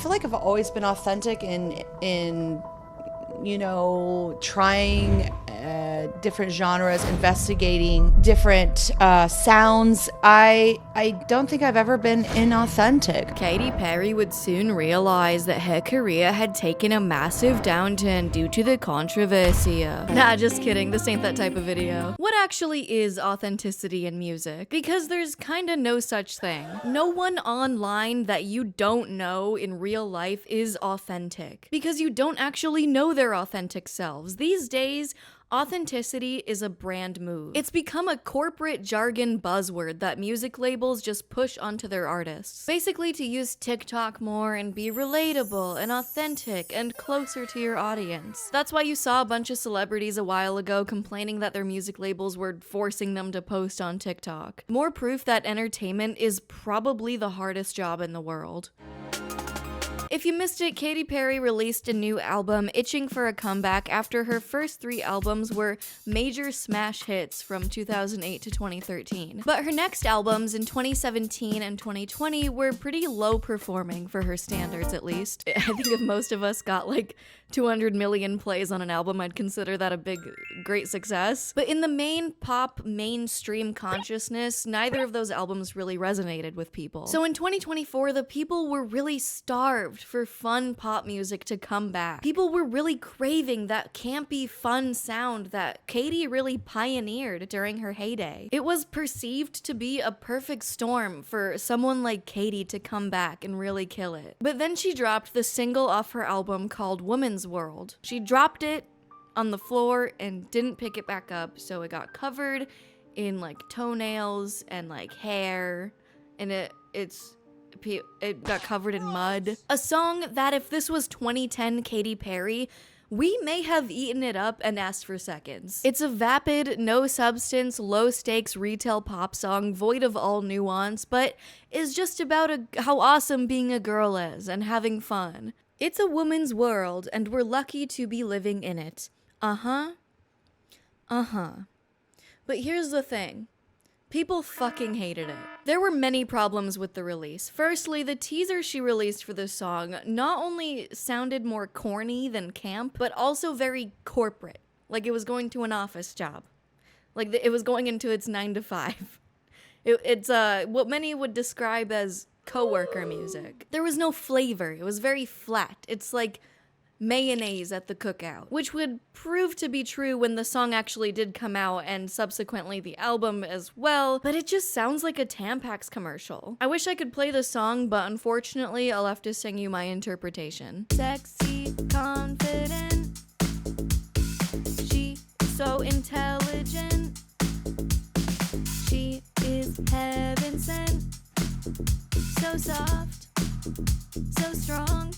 feel like I've always been authentic in you know, trying different genres, investigating different sounds. I don't think I've ever been inauthentic. Katy Perry would soon realize that her career had taken a massive downturn due to the controversy. Nah, just kidding, this ain't that type of video. What actually is authenticity in music? Because there's kinda no such thing. No one online that you don't know in real life is authentic, because you don't actually know their authentic selves. These days, authenticity is a brand move. It's become a corporate jargon buzzword that music labels just push onto their artists. Basically to use TikTok more and be relatable and authentic and closer to your audience. That's why you saw a bunch of celebrities a while ago complaining that their music labels were forcing them to post on TikTok. More proof that entertainment is probably the hardest job in the world. If you missed it, Katy Perry released a new album, Itching for a Comeback, after her first 3 albums were major smash hits from 2008 to 2013. But her next albums in 2017 and 2020 were pretty low performing for her standards, at least. I think if most of us got like 200 million plays on an album, I'd consider that a great success. But in the main pop mainstream consciousness, neither of those albums really resonated with people. So in 2024, the people were really starved for fun pop music to come back. People were really craving that campy, fun sound that Katy really pioneered during her heyday. It was perceived to be a perfect storm for someone like Katy to come back and really kill it. But then she dropped the single off her album called Woman's World. She dropped it on the floor and didn't pick it back up, so it got covered in like toenails and like hair, and it got covered in mud. A song that if this was 2010 Katy Perry, we may have eaten it up and asked for seconds. It's a vapid, no substance, low stakes retail pop song void of all nuance, but is just about how awesome being a girl is and having fun. It's a woman's world and we're lucky to be living in it. But here's the thing. People fucking hated it. There were many problems with the release. Firstly, the teaser she released for the song not only sounded more corny than camp, but also very corporate. Like it was going to an office job. Like it was going into its 9 to 5. It's what many would describe as coworker music. There was no flavor. It was very flat. It's like mayonnaise at the cookout, which would prove to be true when the song actually did come out and subsequently the album as well, but it just sounds like a Tampax commercial. I wish I could play the song, but unfortunately I'll have to sing you my interpretation. Sexy, confident, she is so intelligent, she is heaven sent, so soft, so strong.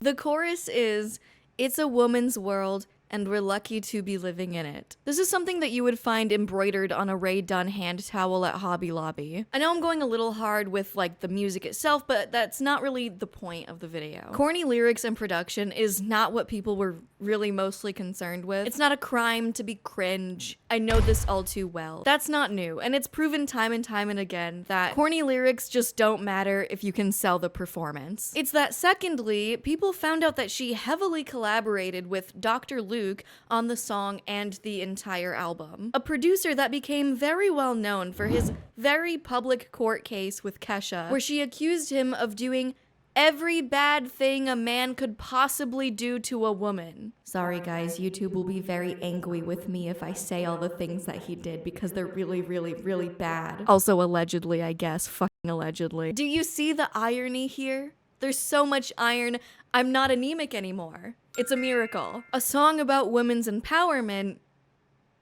The chorus is, "It's a woman's world, and we're lucky to be living in it." This is something that you would find embroidered on a Rae Dunn hand towel at Hobby Lobby. I know I'm going a little hard with like the music itself, but that's not really the point of the video. Corny lyrics and production is not what people were really mostly concerned with. It's not a crime to be cringe. I know this all too well. That's not new, and it's proven time and time and again that corny lyrics just don't matter if you can sell the performance. It's that secondly, people found out that she heavily collaborated with Dr. Luke on the song and the entire album. A producer that became very well known for his very public court case with Kesha, where she accused him of doing every bad thing a man could possibly do to a woman. Sorry guys, YouTube will be very angry with me if I say all the things that he did because they're really, really, really bad. Also allegedly, I guess. Fucking allegedly. Do you see the irony here? There's so much iron, I'm not anemic anymore. It's a miracle. A song about women's empowerment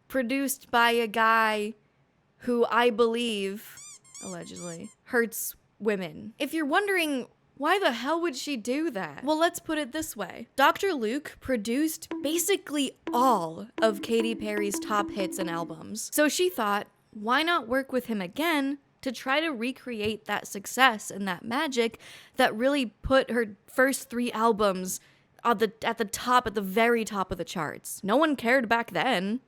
produced by a guy who I believe, allegedly, hurts women. If you're wondering, why the hell would she do that? Well, let's put it this way. Dr. Luke produced basically all of Katy Perry's top hits and albums. So she thought, why not work with him again to try to recreate that success and that magic that really put her first 3 albums at the very top of the charts. No one cared back then.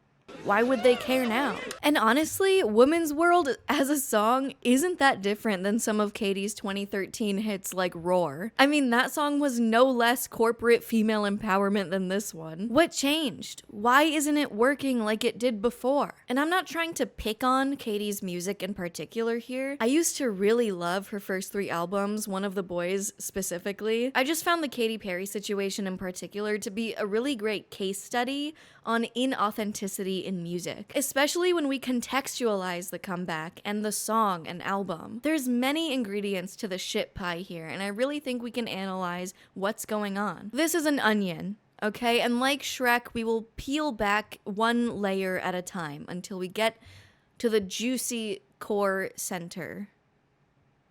why would they care now? And honestly, Woman's World as a song isn't that different than some of Katie's 2013 hits like Roar. I mean, that song was no less corporate female empowerment than this one. What changed? Why isn't it working like it did before? And I'm not trying to pick on Katie's music in particular here. I used to really love her first 3 albums, One of the Boys specifically. I just found the Katy Perry situation in particular to be a really great case study on inauthenticity in music, especially when we contextualize the comeback and the song and album. There's many ingredients to the shit pie here, and I really think we can analyze what's going on. This is an onion, okay? And like Shrek, we will peel back one layer at a time until we get to the juicy core center.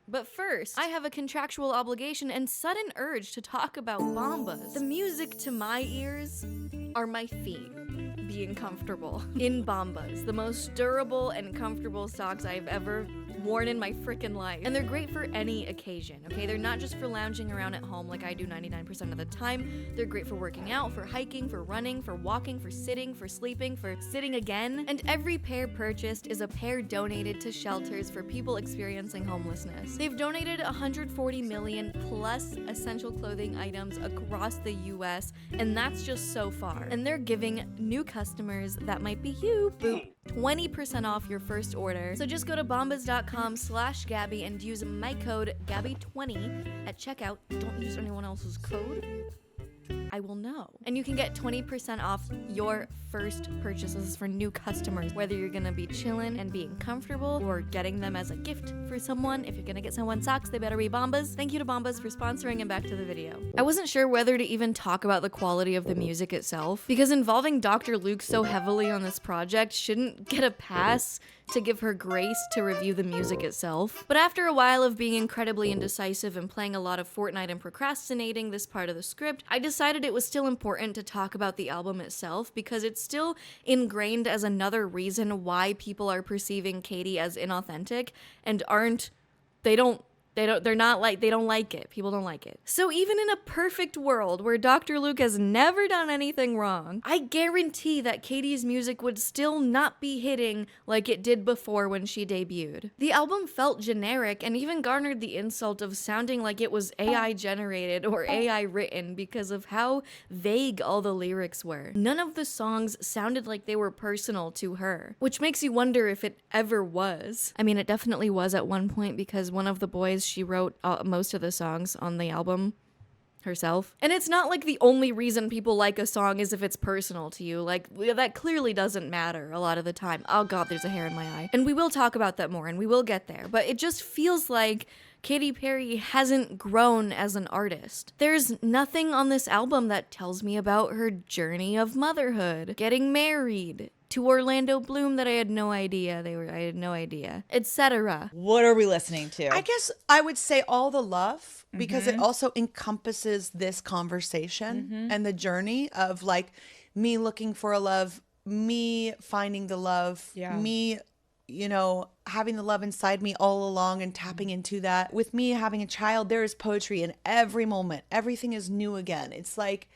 But first, I have a contractual obligation and sudden urge to talk about Bombas. The music to my ears are my feet being comfortable in Bombas, the most durable and comfortable socks I've ever worn in my freaking life. And they're great for any occasion, okay? They're not just for lounging around at home like I do 99% of the time. They're great for working out, for hiking, for running, for walking, for sitting, for sleeping, for sitting again. And every pair purchased is a pair donated to shelters for people experiencing homelessness. They've donated 140 million plus essential clothing items across the US, and that's just so far. And they're giving new customers, that might be you, boop, 20% off your first order. So just go to bombas.com/Gabi and use my code GABI20 at checkout. Don't use anyone else's code. I will know. And you can get 20% off your first purchases for new customers, whether you're gonna be chilling and being comfortable or getting them as a gift for someone. If you're gonna get someone socks, they better be Bombas. Thank you to Bombas for sponsoring, and back to the video. I wasn't sure whether to even talk about the quality of the music itself, because involving Dr. Luke so heavily on this project shouldn't get a pass to give her grace to review the music itself. But after a while of being incredibly indecisive and playing a lot of Fortnite and procrastinating this part of the script, I decided it was still important to talk about the album itself, because it's still ingrained as another reason why people are perceiving Katie as inauthentic and they don't like it. People don't like it. So even in a perfect world where Dr. Luke has never done anything wrong, I guarantee that Katie's music would still not be hitting like it did before when she debuted. The album felt generic and even garnered the insult of sounding like it was AI generated or AI written because of how vague all the lyrics were. None of the songs sounded like they were personal to her, which makes you wonder if it ever was. I mean, it definitely was at one point, because One of the Boys, she wrote most of the songs on the album herself. And it's not like the only reason people like a song is if it's personal to you. Like, that clearly doesn't matter a lot of the time. Oh god, there's a hair in my eye. And we will talk about that more, and we will get there. But it just feels like Katy Perry hasn't grown as an artist. There's nothing on this album that tells me about her journey of motherhood, getting married, to Orlando Bloom that I had no idea etc. What are we listening to? I guess I would say All the Love, because it also encompasses this conversation and the journey of like me looking for a love, me finding the love, me, you know, having the love inside me all along and tapping into that. With me having a child, there is poetry in every moment. Everything is new again. It's like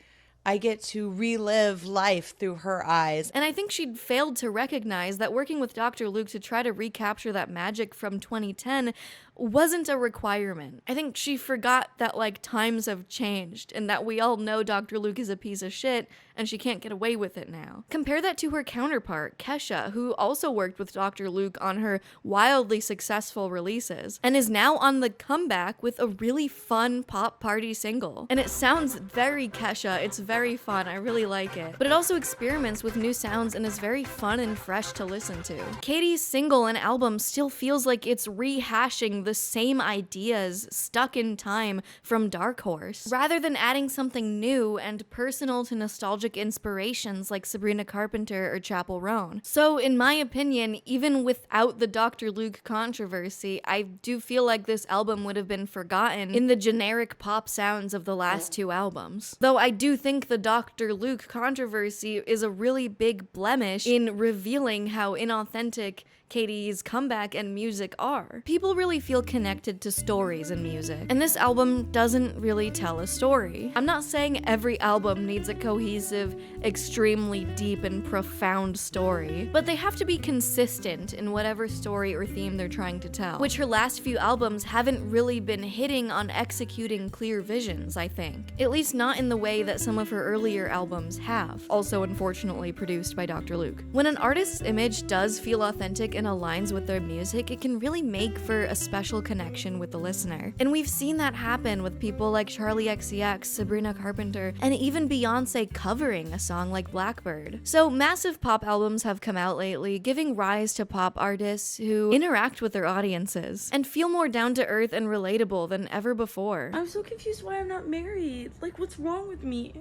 I get to relive life through her eyes. And I think she'd failed to recognize that working with Dr. Luke to try to recapture that magic from 2010 wasn't a requirement. I think she forgot that like times have changed and that we all know Dr. Luke is a piece of shit and she can't get away with it now. Compare that to her counterpart, Kesha, who also worked with Dr. Luke on her wildly successful releases and is now on the comeback with a really fun pop party single. And it sounds very Kesha, it's very fun, I really like it. But it also experiments with new sounds and is very fun and fresh to listen to. Katie's single and album still feels like it's rehashing the same ideas stuck in time from Dark Horse, rather than adding something new and personal to nostalgic inspirations like Sabrina Carpenter or Chappell Roan. So in my opinion, even without the Dr. Luke controversy, I do feel like this album would have been forgotten in the generic pop sounds of the last 2 albums. Though I do think the Dr. Luke controversy is a really big blemish in revealing how inauthentic Katie's comeback and music are. People really feel connected to stories in music, and this album doesn't really tell a story. I'm not saying every album needs a cohesive, extremely deep and profound story, but they have to be consistent in whatever story or theme they're trying to tell, which her last few albums haven't really been hitting on executing clear visions, I think. At least not in the way that some of her earlier albums have, also unfortunately produced by Dr. Luke. When an artist's image does feel authentic and aligns with their music, it can really make for a special connection with the listener. And we've seen that happen with people like Charli XCX, Sabrina Carpenter, and even Beyonce covering a song like Blackbird. So massive pop albums have come out lately, giving rise to pop artists who interact with their audiences and feel more down to earth and relatable than ever before. I'm so confused why I'm not married. Like, what's wrong with me?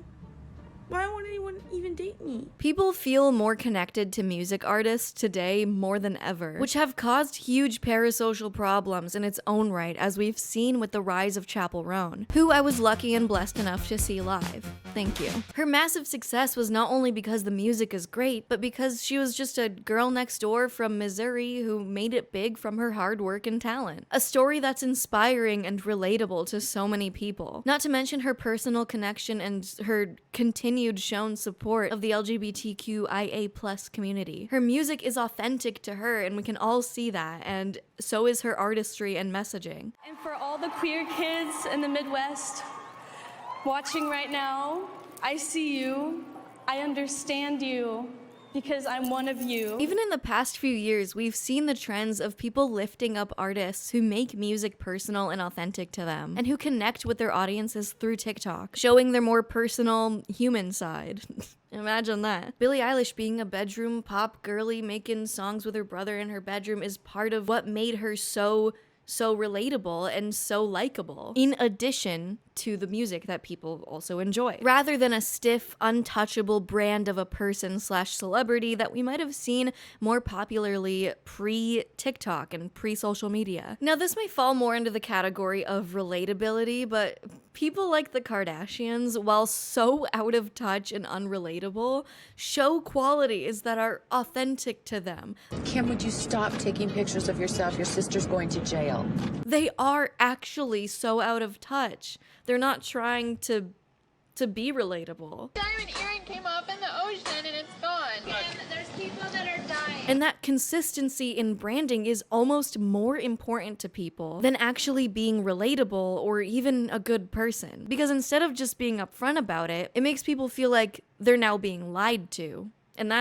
Why won't anyone even date me? People feel more connected to music artists today more than ever, which have caused huge parasocial problems in its own right, as we've seen with the rise of Chappell Roan, who I was lucky and blessed enough to see live. Thank you. Her massive success was not only because the music is great, but because she was just a girl next door from Missouri who made it big from her hard work and talent. A story that's inspiring and relatable to so many people. Not to mention her personal connection and her continued shown support of the LGBTQIA+ community. Her music is authentic to her, and we can all see that, and so is her artistry and messaging. And for all the queer kids in the Midwest watching right now, I see you, I understand you, because I'm one of you. Even in the past few years, we've seen the trends of people lifting up artists who make music personal and authentic to them, and who connect with their audiences through TikTok, showing their more personal, human side. Imagine that. Billie Eilish being a bedroom pop girly making songs with her brother in her bedroom is part of what made her so relatable and so likable, in addition to the music that people also enjoy, rather than a stiff, untouchable brand of a person/celebrity that we might have seen more popularly pre-TikTok and pre-social media. Now, this may fall more into the category of relatability, but people like the Kardashians, while so out of touch and unrelatable, show qualities that are authentic to them. Kim, would you stop taking pictures of yourself? Your sister's going to jail. They are actually so out of touch. They're not trying to be relatable. Diamond earring came off in the ocean and it's gone. And there's people that are dying. And that consistency in branding is almost more important to people than actually being relatable or even a good person. Because instead of just being upfront about it, it makes people feel like they're now being lied to. And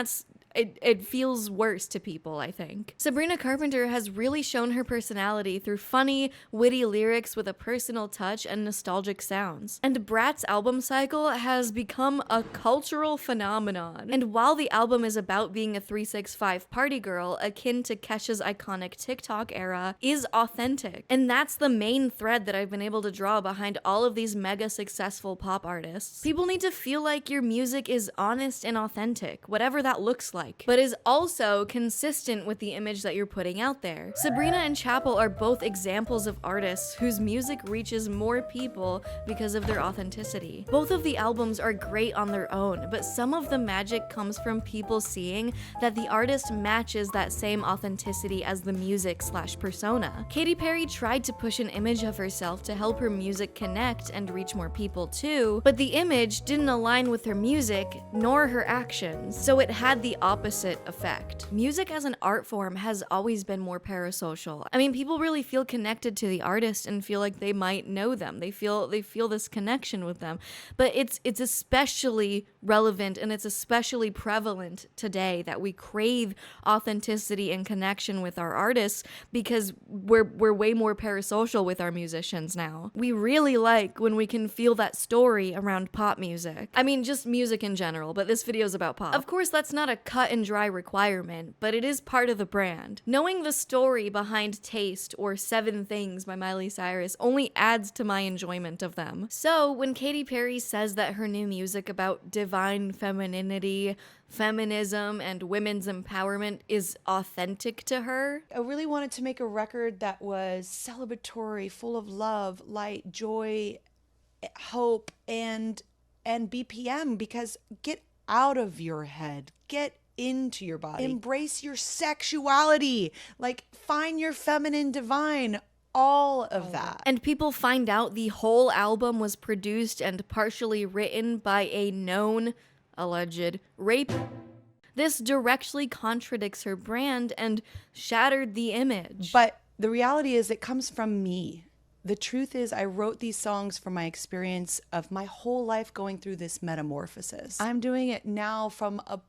it feels worse to people, I think. Sabrina Carpenter has really shown her personality through funny, witty lyrics with a personal touch and nostalgic sounds. And Brat's album cycle has become a cultural phenomenon. And while the album is about being a 365 party girl, akin to Kesha's iconic TikTok era, is authentic. And that's the main thread that I've been able to draw behind all of these mega successful pop artists. People need to feel like your music is honest and authentic, whatever that looks like, but is also consistent with the image that you're putting out there. Sabrina and Chappell are both examples of artists whose music reaches more people because of their authenticity. Both of the albums are great on their own, but some of the magic comes from people seeing that the artist matches that same authenticity as the music/persona. Katy Perry tried to push an image of herself to help her music connect and reach more people too, but the image didn't align with her music nor her actions, so it had the opposite effect. Music as an art form has always been more parasocial. I mean, people really feel connected to the artist and feel like they might know them. They feel this connection with them. But it's especially relevant and it's especially prevalent today that we crave authenticity and connection with our artists because we're way more parasocial with our musicians now. We really like when we can feel that story around pop music. I mean, just music in general, but this video is about pop. Of course, that's not a cut and dry requirement, but it is part of the brand. Knowing the story behind Taste or 7 Things by Miley Cyrus only adds to my enjoyment of them. So when Katy Perry says that her new music about divine femininity, feminism, and women's empowerment is authentic to her, I really wanted to make a record that was celebratory, full of love, light, joy, hope, and BPM, because get out of your head. Get into your body. Embrace your sexuality. Like, find your feminine divine. All of that. And people find out the whole album was produced and partially written by a known, alleged rape. This directly contradicts her brand and shattered the image. But the reality is it comes from me. The truth is I wrote these songs from my experience of my whole life going through this metamorphosis. I'm doing it now from a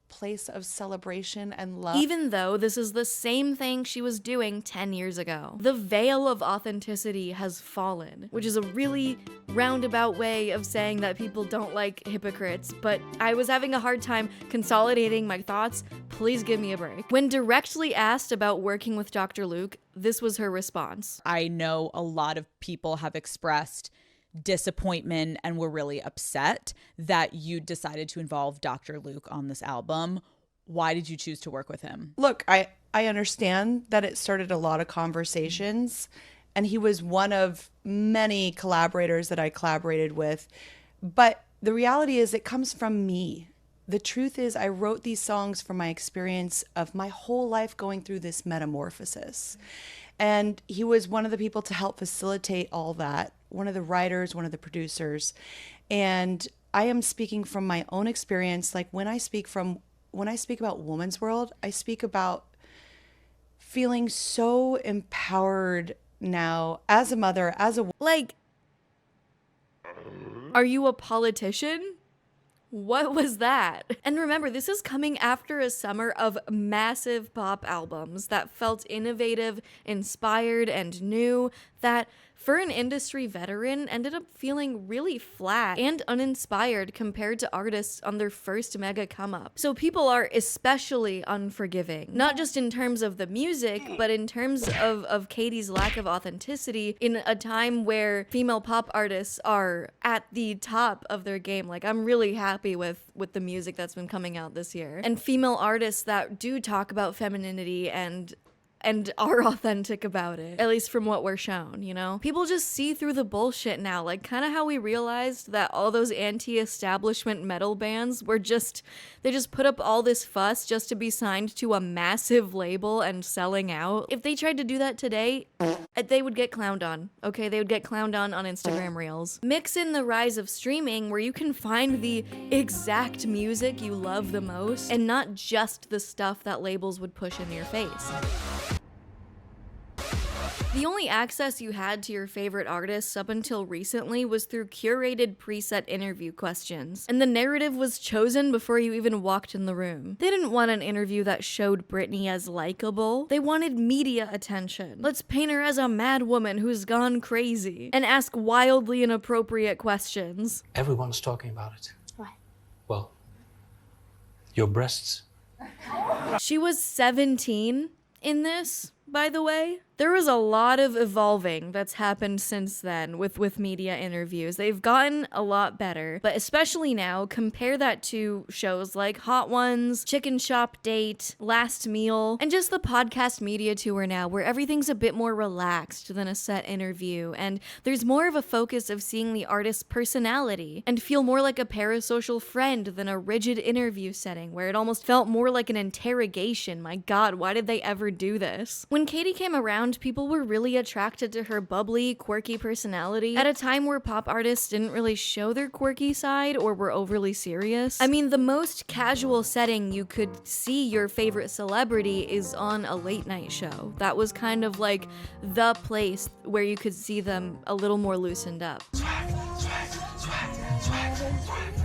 place of celebration and love. Even though this is the same thing she was doing 10 years ago. The veil of authenticity has fallen, which is a really roundabout way of saying that people don't like hypocrites, but I was having a hard time consolidating my thoughts. Please give me a break. When directly asked about working with Dr. Luke, this was her response. I know a lot of people have expressed disappointment and were really upset that you decided to involve Dr. Luke on this album. Why did you choose to work with him? Look, I understand that it started a lot of conversations, and he was one of many collaborators that I collaborated with. But the reality is it comes from me. The truth is I wrote these songs from my experience of my whole life going through this metamorphosis. And he was one of the people to help facilitate all that, one of the writers, one of the producers. And I am speaking from my own experience. Like when I speak about Woman's World, I speak about feeling so empowered now as a mother, as a... Like, are you a politician? What was that? And remember, this is coming after a summer of massive pop albums that felt innovative, inspired, and new, that for an industry veteran ended up feeling really flat and uninspired compared to artists on their first mega come up. So people are especially unforgiving, not just in terms of the music, but in terms of Katie's lack of authenticity in a time where female pop artists are at the top of their game. Like, I'm really happy with the music that's been coming out this year. And female artists that do talk about femininity and are authentic about it, at least from what we're shown, you know? People just see through the bullshit now, like kind of how we realized that all those anti-establishment metal bands they just put up all this fuss just to be signed to a massive label and selling out. If they tried to do that today, they would get clowned on, okay? They would get clowned on Instagram Reels. Mix in the rise of streaming where you can find the exact music you love the most and not just the stuff that labels would push in your face. The only access you had to your favorite artists up until recently was through curated preset interview questions, and the narrative was chosen before you even walked in the room. They didn't want an interview that showed Britney as likable. They wanted media attention. Let's paint her as a mad woman who's gone crazy, and ask wildly inappropriate questions. Everyone's talking about it. What? Well, your breasts. She was 17 in this, by the way. There was a lot of evolving that's happened since then with media interviews. They've gotten a lot better, but especially now, compare that to shows like Hot Ones, Chicken Shop Date, Last Meal, and just the podcast media tour now, where everything's a bit more relaxed than a set interview, and there's more of a focus of seeing the artist's personality, and feel more like a parasocial friend than a rigid interview setting, where it almost felt more like an interrogation. My God, why did they ever do this? When Katie came around, people were really attracted to her bubbly, quirky personality at a time where pop artists didn't really show their quirky side or were overly serious. I mean, the most casual setting you could see your favorite celebrity is on a late night show. That was kind of like the place where you could see them a little more loosened up.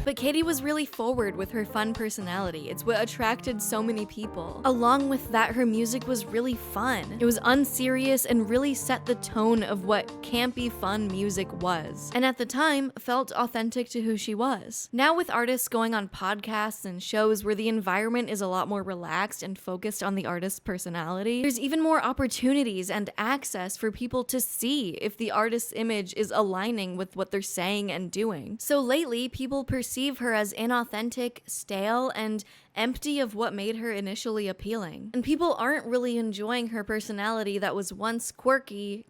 But Katie was really forward with her fun personality. It's what attracted so many people. Along with that, her music was really fun. It was unserious and really set the tone of what campy fun music was. And at the time, felt authentic to who she was. Now with artists going on podcasts and shows where the environment is a lot more relaxed and focused on the artist's personality, there's even more opportunities and access for people to see if the artist's image is aligning with what they're saying and doing. So lately, people perceive her as inauthentic, stale, and empty of what made her initially appealing. And people aren't really enjoying her personality that was once quirky,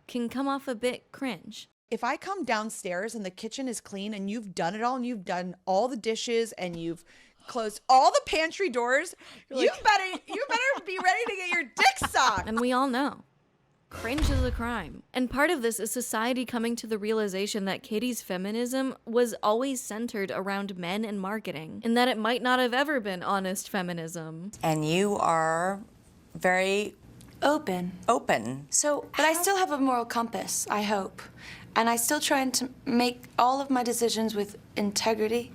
can come off a bit cringe. If I come downstairs and the kitchen is clean and you've done it all and you've done all the dishes and you've closed all the pantry doors. You better be ready to get your dick sucked. And we all know. Cringe is a crime. And part of this is society coming to the realization that Katie's feminism was always centered around men and marketing, and that it might not have ever been honest feminism. And you are very open. So, But I still have a moral compass, I hope. And I still try to make all of my decisions with integrity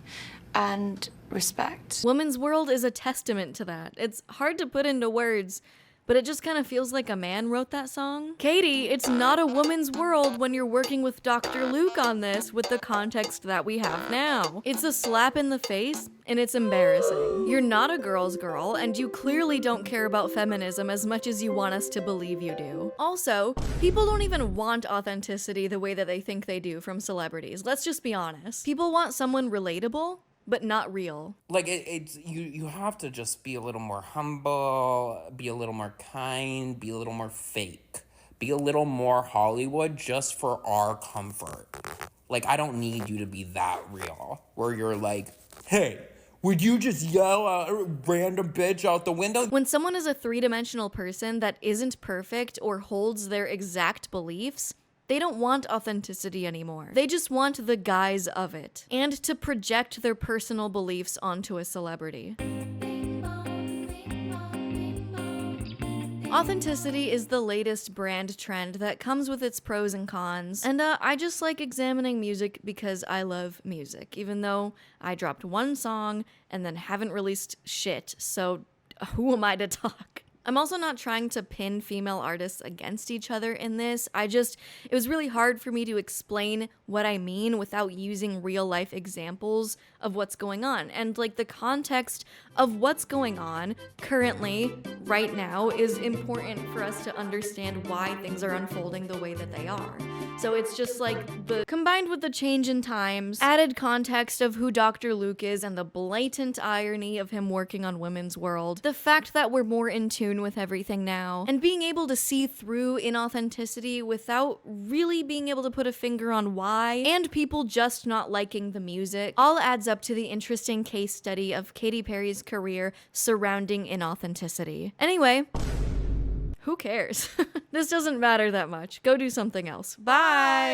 and respect. Woman's World is a testament to that. It's hard to put into words, but it just kind of feels like a man wrote that song. Katie, it's not a woman's world when you're working with Dr. Luke on this with the context that we have now. It's a slap in the face, and it's embarrassing. You're not a girl's girl, and you clearly don't care about feminism as much as you want us to believe you do. Also, people don't even want authenticity the way that they think they do from celebrities. Let's just be honest. People want someone relatable, but not real. Like, it's you have to just be a little more humble, be a little more kind, be a little more fake, be a little more Hollywood just for our comfort. Like, I don't need you to be that real, where you're like, hey, would you just yell at a random bitch out the window? When someone is a three-dimensional person that isn't perfect or holds their exact beliefs, they don't want authenticity anymore. They just want the guise of it, and to project their personal beliefs onto a celebrity. Authenticity is the latest brand trend that comes with its pros and cons, and I just like examining music because I love music, even though I dropped one song and then haven't released shit, so who am I to talk? I'm also not trying to pin female artists against each other in this. It was really hard for me to explain what I mean without using real life examples of what's going on. And like the context of what's going on currently, right now, is important for us to understand why things are unfolding the way that they are. So it's just like combined with the change in times, added context of who Dr. Luke is and the blatant irony of him working on Women's World, the fact that we're more in tune with everything now, and being able to see through inauthenticity without really being able to put a finger on why, and people just not liking the music, all adds up to the interesting case study of Katy Perry's career surrounding inauthenticity. Anyway, who cares? This doesn't matter that much. Go do something else. Bye!